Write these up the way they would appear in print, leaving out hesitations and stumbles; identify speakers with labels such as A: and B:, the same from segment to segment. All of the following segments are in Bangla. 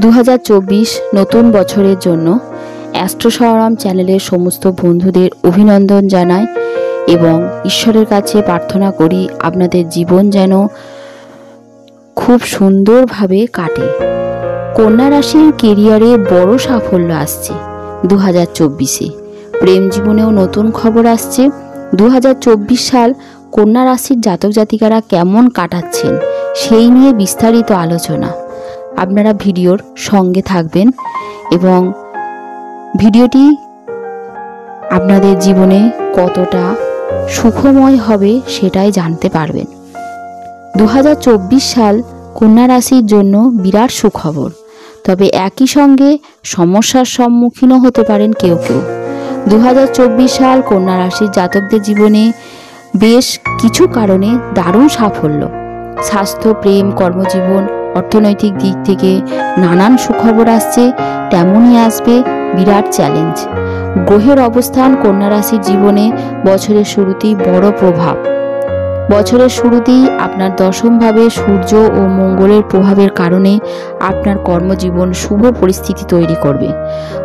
A: 2024 নতুন বছরের জন্য অ্যাস্ট্রো সওরাম চ্যানেলের সমস্ত বন্ধুদের অভিনন্দন জানাই এবং ঈশ্বরের কাছে প্রার্থনা করি আপনাদের জীবন যেন খুব সুন্দরভাবে কাটে। কন্যা রাশির কেরিয়ারে বড় সাফল্য আসছে 2024-এ। প্রেম জীবনেও নতুন খবর আসছে। 2024 সাল কন্যা রাশির জাতক জাতিকারা কেমন কাটাচ্ছেন সেই নিয়ে বিস্তারিত আলোচনা। আপনারা ভিডিওর সঙ্গে থাকবেন এবং ভিডিওটি আপনাদের জীবনে কতটা সুখময় হবে সেটাই জানতে পারবেন। 2024 সাল কন্যা রাশির জন্য বিরাট সুখবর, তবে একই সঙ্গে সমস্যার সম্মুখীনও হতে পারেন কেউ কেউ। 2024 সাল কন্যা রাশির জাতকদের জীবনে বেশ কিছু কারণে দারুণ সাফল্য, স্বাস্থ্য, প্রেম, কর্মজীবন, অর্থনৈতিক দিক থেকে নানান সুখবর আসছে। তেমনই আসবে বিরাট চ্যালেঞ্জ। গ্রহের অবস্থান কন্যা রাশির জীবনে বছরের শুরুতেই বড় প্রভাব। বছরের শুরুতেই আপনার দশমভাবে সূর্য ও মঙ্গলের প্রভাবের কারণে আপনার কর্মজীবন শুভ পরিস্থিতি তৈরি করবে।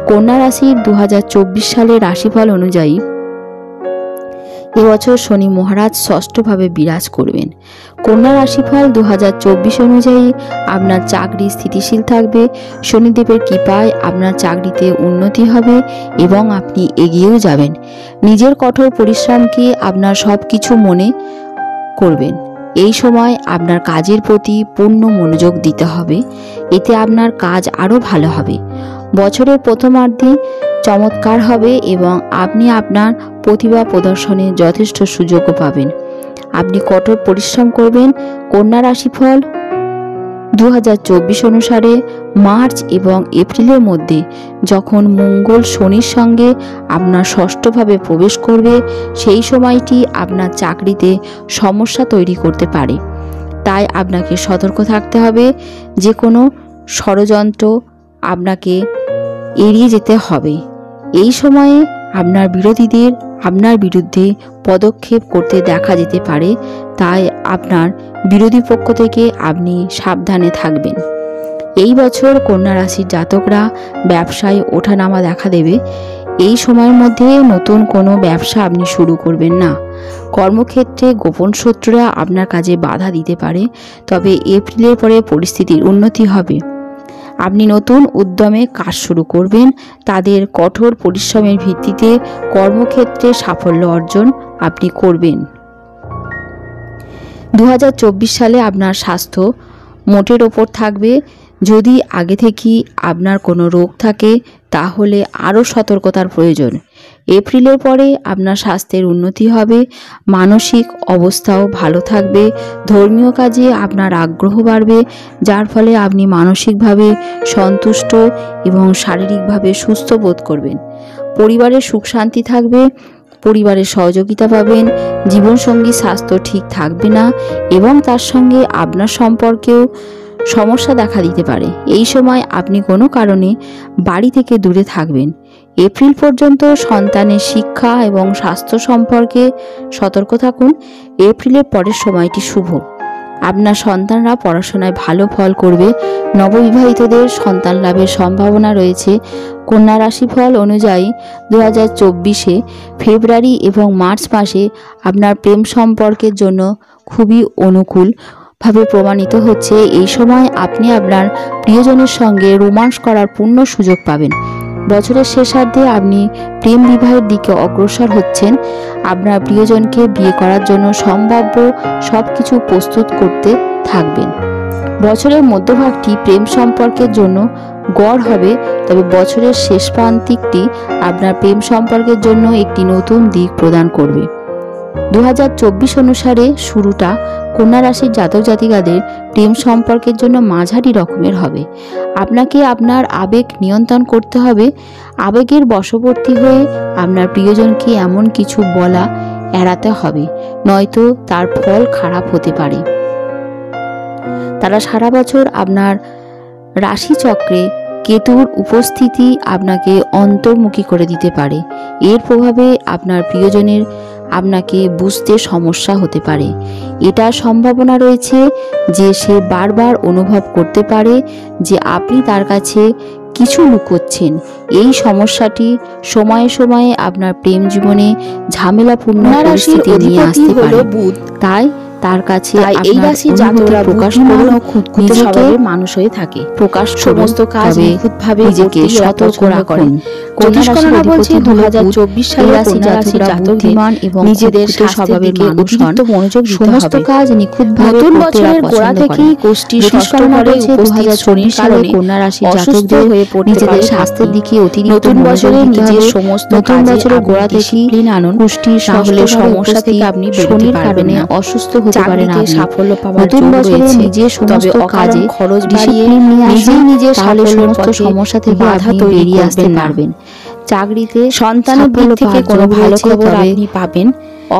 A: কন্যা রাশির 2024 সালের রাশিফল অনুযায়ী এবছর শনি মহারাজ ষষ্ঠভাবে বিরাজ করবেন। কন্যা রাশিফল 2024 অনুযায়ী আপনার চাকরি স্থিতিশীল থাকবে। শনিদেবের কৃপায় আপনার চাকরিতে উন্নতি হবে এবং আপনি এগিয়েও যাবেন। নিজের কঠোর পরিশ্রমকে আপনার সব কিছু মনে করবেন। এই সময় আপনার কাজের প্রতি পূর্ণ মনোযোগ দিতে হবে, এতে আপনার কাজ আরও ভালো হবে। বছরের প্রথমার্ধে চমৎকার হবে এবং আপনি আপনার প্রতিভা প্রদর্শনের যথেষ্ট সুযোগও পাবেন। আপনি কঠোর পরিশ্রম করবেন। কন্যা রাশিফল 2024 অনুসারে মার্চ এবং এপ্রিলের মধ্যে যখন মঙ্গল শনির সঙ্গে আপনার ষষ্ঠভাবে প্রবেশ করবে, সেই সময়টি আপনার চাকরিতে সমস্যা তৈরি করতে পারে। তাই আপনাকে সতর্ক থাকতে হবে। যে কোনো ষড়যন্ত্র আপনাকে এড়িয়ে যেতে হবে। এই সময়ে আপনার বিরোধীদের আপনার বিরুদ্ধে পদক্ষেপ করতে দেখা যেতে পারে, তাই আপনার বিরোধী পক্ষ থেকে আপনি সাবধানে থাকবেন। এই বছর কন্যা রাশির জাতকরা ব্যবসায় ওঠানামা দেখা দেবে। এই সময়ের মধ্যে নতুন কোনো ব্যবসা আপনি শুরু করবেন না। কর্মক্ষেত্রে গোপন শত্রুরা আপনার কাজে বাধা দিতে পারে, তবে এপ্রিলের পরে পরিস্থিতির উন্নতি হবে। আপনি নতুন উদ্যমে কাজ শুরু করবেন। তাদের কঠোর পরিশ্রমের ভিত্তিতে কর্মক্ষেত্রে সাফল্য অর্জন আপনি করবেন। 2024 সালে আপনার স্বাস্থ্য মোটের ওপর থাকবে। যদি আগে থেকেই আপনার কোনো রোগ থাকে তাহলে আরও সতর্কতার প্রয়োজন। এপ্রিলের পরে আপনার স্বাস্থ্যের উন্নতি হবে, মানসিক অবস্থাও ভালো থাকবে। ধর্মীয় কাজে আপনার আগ্রহ বাড়বে, যার ফলে আপনি মানসিকভাবে সন্তুষ্ট এবং শারীরিকভাবে সুস্থ বোধ করবেন। পরিবারের সুখ শান্তি থাকবে, পরিবারের সহযোগিতা পাবেন। জীবনসঙ্গী স্বাস্থ্য ঠিক থাকবে না এবং তার সঙ্গে আপনার সম্পর্কেও সমস্যা দেখা দিতে পারে। এই সময় আপনি কোনো কারণে বাড়ি থেকে দূরে থাকবেন। এপ্রিল পর্যন্ত সন্তানের শিক্ষা এবং স্বাস্থ্য সম্পর্কে সতর্ক থাকুন। এপ্রিলের পরের সময়টি শুভ। আপনার সন্তানরা পড়াশোনায় ভালো ফল করবে। নববিবাহিতদের সন্তান লাভের সম্ভাবনা রয়েছে। কন্যা রাশিফল অনুযায়ী 2024-এ ফেব্রুয়ারি এবং মার্চ মাসে আপনার প্রেম সম্পর্কের জন্য খুবই অনুকূল ভাবে প্রমাণিত হচ্ছে। এই সময় আপনি আপনার প্রিয়জনের সঙ্গে রোমান্স করার পূর্ণ সুযোগ পাবেন। বছরের শেষার্ধে আপনি প্রেম বিবাহের দিকে অগ্রসর হচ্ছেন। আপনার প্রিয়জনকে বিয়ে করার জন্য সম্ভাব্য সব কিছু প্রস্তুত করতে থাকবেন। বছরের মধ্যভাগটি প্রেম সম্পর্কের জন্য গড় হবে, তবে বছরের শেষ প্রান্তিকটি আপনার প্রেম সম্পর্কের জন্য একটি নতুন দিক প্রদান করবে। 2024 অনুসারে শুরুটা কন্যা রাশির জাতক জাতিকাদের প্রেম সম্পর্কের জন্য মাঝারি রকমের হবে। আপনাকে আপনার আবেগ নিয়ন্ত্রণ করতে হবে। আবেগের বশবর্তী হয়ে আপনার প্রিয়জনকে এমন কিছু বলা এড়াতে হবে, নয়তো তার ফল খারাপ হতে পারে। তারা সারা বছর আপনার রাশিচক্রে কেতুর উপস্থিতি আপনাকে অন্তর্মুখী করে দিতে পারে। এর প্রভাবে আপনার প্রিয়জনের আপনাকে বুঝতে সমস্যা হতে পারে। এটার সম্ভাবনা রয়েছে যে সে বারবার অনুভব করতে পারে যে আপনি তার কাছে কিছু লুকোচ্ছেন। এই সমস্যাটি সময়ে সময়ে আপনার প্রেম জীবনে ঝামেলাপূর্ণ পরিস্থিতি নিয়ে আসতে পারে। তাই তার কাছে
B: এই রাশির জাতকরা
A: প্রকাশ
B: বুদ্ধিমান
A: করে
B: ও খুঁতখুঁতে স্বভাবের মানুষ হয়ে থাকে।
A: প্রকাশ
B: সমস্ত কাজ নিখুঁতভাবে
A: নিজেকে
B: করতে
A: সতর্ক
B: পছন্দ
A: রাখুন।
B: জ্যোতিষ গণনা বলছে
A: 2024
B: সালে
A: রাশি
B: কন্যা রাশির
A: জাতকরা
B: জাতকদের
A: বুদ্ধিমান এবং
B: নিজেদের
A: খুঁতখুঁতে
B: স্বাস্থ্যের
A: স্বভাবের
B: দিকে
A: মানুষ হন।
B: অতিরিক্ত মনোযোগ দিতে
A: সমস্ত
B: হবে।
A: কাজ নিখুঁতভাবে
B: নতুন
A: করতে এরা
B: বছরের গোড়া
A: পছন্দ
B: থেকেই
A: করেন।
B: কোষ্ঠী
A: জ্যোতিষ
B: ষষ্ঠ
A: গণনা
B: ঘরে
A: বলছে
B: উপস্থিত
A: 2024
B: শনির
A: সালে
B: কারণে
A: কন্যা রাশির
B: অসুস্থ
A: জাতকদের
B: হয়ে পড়তে
A: নিজেদের
B: পারেন
A: স্বাস্থ্যের
B: আপনি।
A: দিকে অতিরিক্ত
B: নতুন
A: মনোযোগ
B: বছরে
A: দিতে
B: নিজের
A: হবে।
B: সমস্ত
A: নতুন
B: কাজে
A: বছরের
B: আপনি
A: গোড়া থেকেই
B: ডিসিপ্লিন আনুন,
A: পুষ্টি
B: না হলে সমস্যা থেকে
A: থেকে
B: আপনি বেরোতে
A: শনির
B: পারবেন
A: কারণে
B: না।
A: অসুস্থ হতে পারেন
B: চাকরিতে
A: আপনি।
B: সাফল্য পাওয়ার
A: নতুন
B: যোগ
A: বছরে
B: রয়েছে,
A: নিজের
B: তবে
A: সমস্ত
B: অকারণ
A: কাজে
B: খরচ বাড়িয়ে
A: ডিসিপ্লিন নিয়ে
B: নিজেই
A: আসুন,
B: নিজের
A: তাহলে
B: সাফল্যের
A: সমস্ত
B: পথে
A: সমস্যা থেকে
B: বাধা
A: আপনি
B: তৈরি
A: বেরিয়ে আসতে
B: করবেন না।
A: পারবেন। চাকরিতে
B: সন্তানের দিক
A: সাফল্য
B: থেকে
A: পাওয়ার
B: কোনো
A: যোগ
B: ভালো
A: রয়েছে,
B: খবর
A: তবে
B: আপনি পাবেন।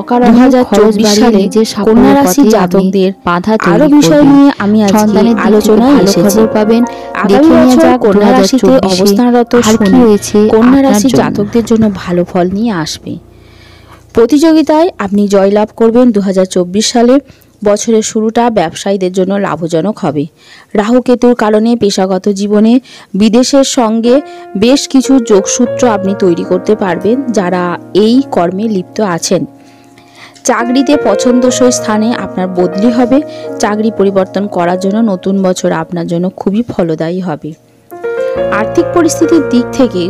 A: অকারণে
B: 2024 সালে
A: নিজের
B: কন্যা
A: সাফল্যের
B: রাশির
A: পথে
B: জাতকদের
A: আপনি বাধা
B: আরো
A: তৈরি
B: বিষয়
A: করবেন।
B: নিয়ে আমি আজকে
A: সন্তানের দিক থেকে
B: আলোচনায়
A: ভালো
B: এসেছি।
A: খবর পাবেন।
B: আগামী
A: দেখে নিয়ে
B: বছর
A: যাক
B: কন্যা রাশিতে
A: 2024
B: অবস্থানরত
A: আর কি
B: শনি
A: রয়েছে
B: কন্যা
A: আপনার
B: রাশির
A: জন্য।
B: জাতকদের জন্য ভালো ফল নিয়ে আসবে। প্রতিযোগিতায় আপনি জয়লাভ করবেন। 2024 সালে বছরের শুরুটা ব্যবসায়ীদের জন্য লাভজনক হবে। রাহু কেতুর কারণে পেশাগত জীবনে বিদেশের সঙ্গে বেশ কিছু যোগসূত্র আপনি তৈরি করতে পারবেন যারা এই কর্মে লিপ্ত আছেন। চাকরিতে পছন্দসই স্থানে আপনার বদলি হবে। চাকরি পরিবর্তন করার জন্য নতুন বছর আপনার জন্য খুবই ফলদায়ী হবে। আর্থিক পরিস্থিতির দিক থেকে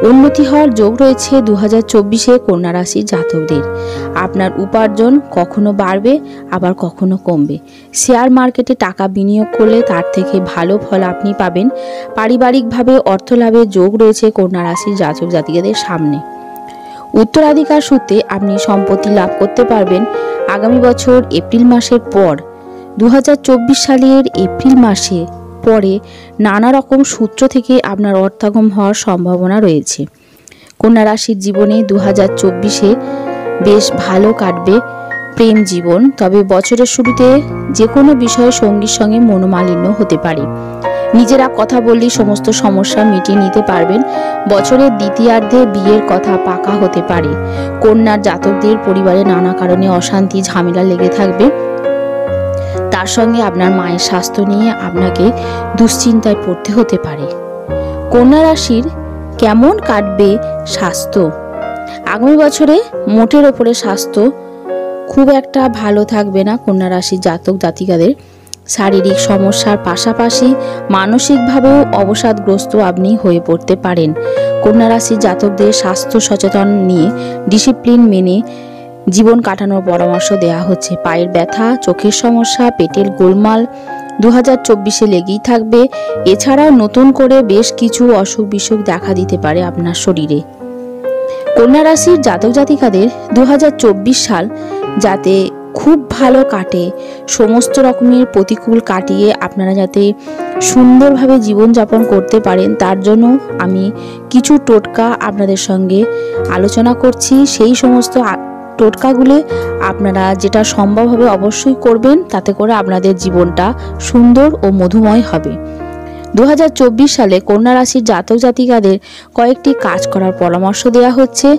B: উন্নতি হওয়ার যোগ রয়েছে 2024-এ কন্যা রাশির জাতকদের। আপনার উপার্জন কখনো বাড়বে আবার কখনো কমবে। শেয়ার মার্কেটে টাকা বিনিয়োগ করলে তার থেকে ভালো ফল আপনি পাবেন। পারিবারিকভাবে অর্থ লাভের যোগ রয়েছে কন্যা রাশির জাতক জাতিকাদের সামনে। উত্তরাধিকার সূত্রে আপনি সম্পত্তি লাভ করতে পারবেন। আগামী বছর এপ্রিল মাসের পর 2024 সালের এপ্রিল মাসে পরে নানা রকম সূত্র থেকে আপনার অর্থাগম হওয়ার সম্ভাবনা রয়েছে। কন্যা রাশির জীবনে 2024-এ বেশ ভালো কাটবে প্রেম জীবন, তবে বছরের শুরুতে যে কোনো বিষয়ে সঙ্গীর সঙ্গে মনোমালিন্য হতে পারে। নিজেরা কথা বললেই সমস্ত সমস্যা মিটিয়ে নিতে পারবেন। বছরের দ্বিতীয়ার্ধে বিয়ের কথা পাকা হতে পারে। কন্যার জাতকদের পরিবারে নানা কারণে অশান্তি ঝামেলা লেগে থাকবে। তার সঙ্গে আপনার মায়ের স্বাস্থ্য নিয়ে আপনাকে দুশ্চিন্তায় পড়তে হতে পারে। কন্যা রাশির কেমন কাটবে স্বাস্থ্য? আগামী বছরে মোটের ওপরে স্বাস্থ্য খুব একটা ভালো থাকবে না। কন্যা রাশির জাতক জাতিকাদের শারীরিক সমস্যার পাশাপাশি মানসিকভাবেও অবসাদগ্রস্ত আপনি হয়ে পড়তে পারেন। কন্যা রাশির জাতকদের স্বাস্থ্য সচেতন নিয়ে ডিসিপ্লিন মেনে জীবন কাটানোর পরামর্শ দেওয়া হচ্ছে। পায়ের ব্যথা, চোখের সমস্যা, পেটের গোলমাল 2024-এ লেগেই থাকবে। এছাড়াও নতুন করে বেশ কিছু অসুখ বিসুখ দেখা দিতে পারে আপনার শরীরে। কন্যা রাশির জাতক জাতিকাদের 2024 সাল যাতে খুব ভালো কাটে, সমস্ত রকমের প্রতিকূল কাটিয়ে আপনারা যাতে সুন্দরভাবে জীবনযাপন করতে পারেন, তার জন্য আমি কিছু টোটকা আপনাদের সঙ্গে আলোচনা করছি। সেই সমস্ত টোটকাগুলো আপনারা যেটা সম্ভব হবে অবশ্যই করবেন, তাতে করে আপনাদের জীবনটা সুন্দর ও মধুময় হবে। 2024 সালে কন্যা রাশির জাতক জাতিকাদের কয়েকটি কাজ করার পরামর্শ দেওয়া হচ্ছে।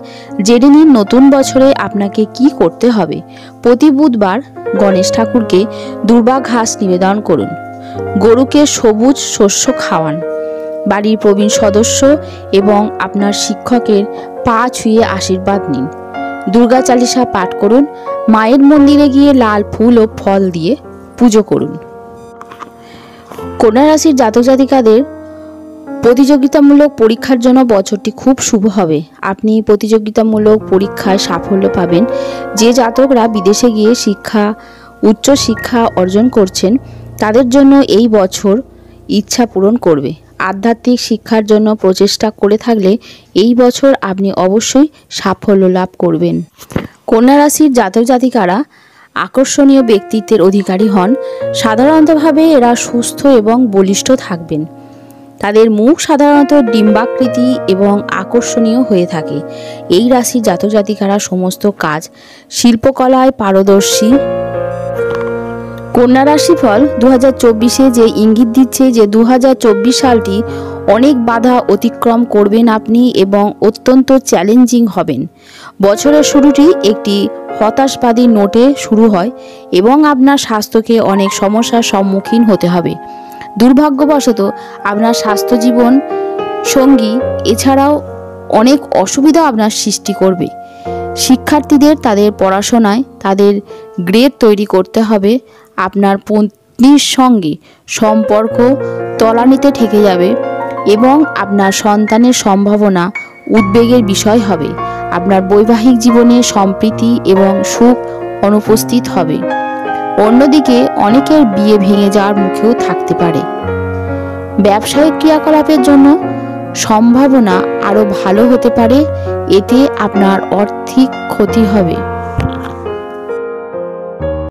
B: জেনে নিন নতুন বছরে আপনাকে কি করতে হবে। প্রতি বুধবার গণেশ ঠাকুরকে দুর্বা ঘাস নিবেদন করুন। গরুকে সবুজ শস্য খাওয়ান। বাড়ির প্রবীণ সদস্য এবং আপনার শিক্ষকের পা ছুঁয়ে আশীর্বাদ নিন। দুর্গা চালিসা পাঠ করুন। মায়ের মন্দিরে গিয়ে লাল ফুল ও ফল দিয়ে পুজো করুন। কন্যা রাশির জাতক জাতিকাদের প্রতিযোগিতামূলক পরীক্ষার জন্য বছরটি খুব শুভ হবে। আপনি প্রতিযোগিতামূলক পরীক্ষায় সাফল্য পাবেন। যে জাতকরা বিদেশে গিয়ে উচ্চ শিক্ষা অর্জন করছেন তাদের জন্য এই বছর ইচ্ছা পূরণ করবে। আধ্যাত্মিক শিক্ষার জন্য প্রচেষ্টা করে থাকলে এই বছর আপনি অবশ্যই সাফল্য লাভ করবেন। কন্যা রাশির জাতক জাতিকারা আকর্ষণীয় ব্যক্তিত্বের অধিকারী হন। সাধারণতভাবে এরা সুস্থ এবং বলিষ্ঠ থাকবেন। তাদের মুখ সাধারণত ডিম্বাকৃতি এবং আকর্ষণীয় হয়ে থাকে। এই রাশির জাতক জাতিকারা সমস্ত কাজ শিল্পকলায় পারদর্শী। কন্যা রাশি ফল 2024-এ যে ইঙ্গিত দিচ্ছে যে 2024 সালটি অনেক বাধা অতিক্রম করবেন আপনি এবং অত্যন্ত চ্যালেঞ্জিং হবেন। বছরের শুরুটি একটি হতাশবাদী নোটে শুরু হয় এবং আপনার স্বাস্থ্যকে অনেক সমস্যার সম্মুখীন হতে হবে। দুর্ভাগ্যবশত আপনার স্বাস্থ্য জীবন সঙ্গী এছাড়াও অনেক অসুবিধা আপনার সৃষ্টি করবে। শিক্ষার্থীদের তাদের পড়াশোনায় তাদের গ্রেড তৈরি করতে হবে। আপনার পত্নীর সঙ্গে সম্পর্ক তলানিতে ঠেকে যাবে এবং আপনার সন্তানের সম্ভাবনা উদ্বেগের বিষয় হবে। আপনার বৈবাহিক জীবনে সম্প্রীতি এবং সুখ অনুপস্থিত হবে। অন্যদিকে অনেকের বিয়ে ভেঙে যাওয়ার মুখেও থাকতে পারে। ব্যবসায়িক ক্রিয়াকলাপের জন্য সম্ভাবনা আরও ভালো হতে পারে, এতে আপনার আর্থিক ক্ষতি হবে।